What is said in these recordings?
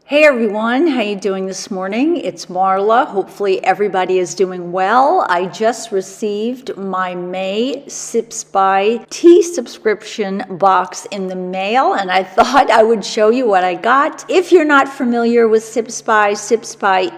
Hey everyone, how you doing this morning? It's Marla. Hopefully everybody is doing well. I just received my May SIPS by tea subscription box in the mail, and I thought I would show you what I got. If you're not familiar with SIPS by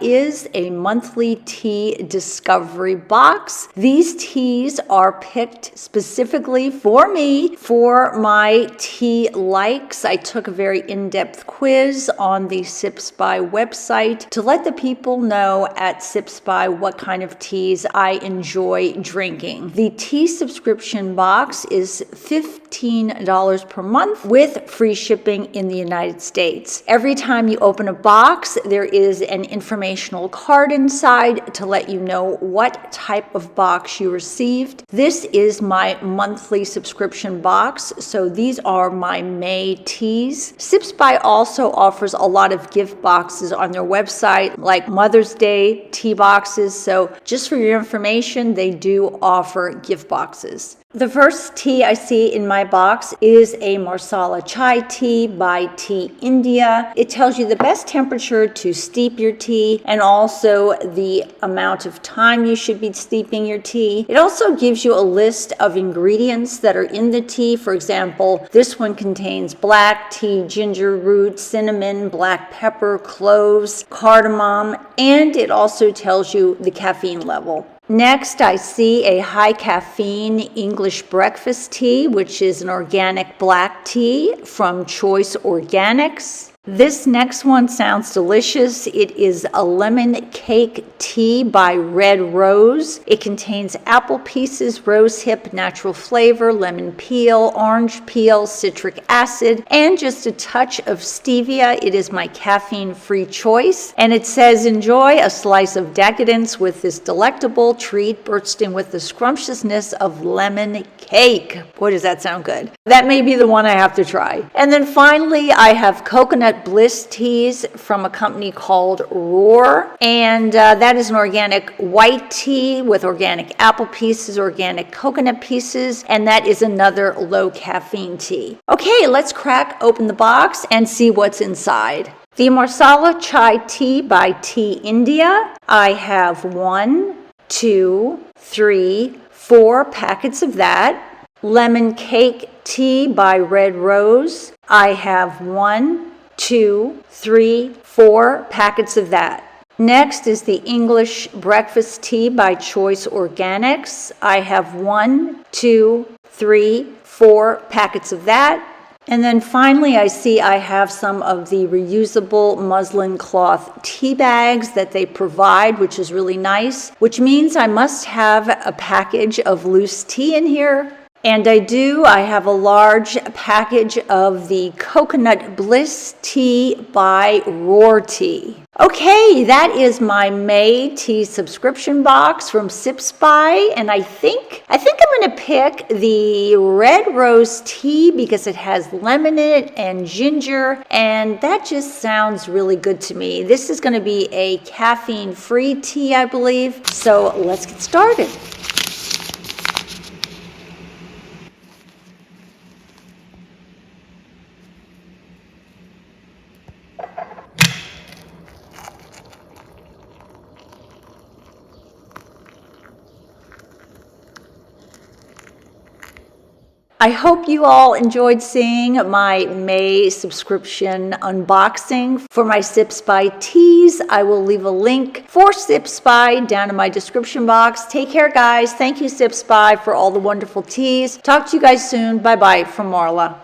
is a monthly tea discovery box. These teas are picked specifically for me for my tea likes. I took a very in-depth quiz on the SIPS by website to let the people know at SIPS by what kind of teas I enjoy drinking. The tea subscription box is $15 per month with free shipping in the United States. Every time you open a box, there is an informational card inside to let you know what type of box you received. This is my monthly subscription box, so these are my May teas. SIPS by also offers a lot of gift boxes on their website, like Mother's Day tea boxes. So just for your information, they do offer gift boxes. The first tea I see in my box is a Marsala chai tea by Tea India. It tells you the best temperature to steep your tea and also the amount of time you should be steeping your tea. It also gives you a list of ingredients that are in the tea. For example, this one contains black tea, ginger root, cinnamon, black pepper, cloves, cardamom, and it also tells you the caffeine level. Next, I see a high caffeine English breakfast tea, which is an organic black tea from Choice Organics. This next one sounds delicious. It is a lemon cake tea by Red Rose. It contains apple pieces, rosehip, natural flavor, lemon peel, orange peel, citric acid, and just a touch of stevia. It is my caffeine-free choice. And it says, enjoy a slice of decadence with this delectable treat bursting with the scrumptiousness of lemon cake. Boy, does that sound good. That may be the one I have to try. And then finally, I have coconut bliss teas from a company called Roar, and that is an organic white tea with organic apple pieces, organic coconut pieces, and that is another low caffeine tea. Okay, let's crack open the box and see what's inside. The Marsala chai tea by Tea India. I have 1, 2, 3, 4 packets of that. Lemon cake tea by Red Rose. I have 1, 2, 3, 4 packets of that. Next is the English breakfast tea by Choice Organics. I have 1, 2, 3, 4 packets of that. And then finally, I see I have some of the reusable muslin cloth tea bags that they provide, which is really nice, which means I must have a package of loose tea in here. And I do. I have a large package of the Coconut Bliss tea by Roar Tea. Okay, that is my May tea subscription box from SIPS by, and I think I'm going to pick the Red Rose tea because it has lemon in it and ginger, and that just sounds really good to me. This is going to be a caffeine-free tea, I believe. So let's get started. I hope you all enjoyed seeing my May subscription unboxing for my SIPS by teas. I will leave a link for SIPS by down in my description box. Take care, guys. Thank you, SIPS by, for all the wonderful teas. Talk to you guys soon. Bye-bye from Marla.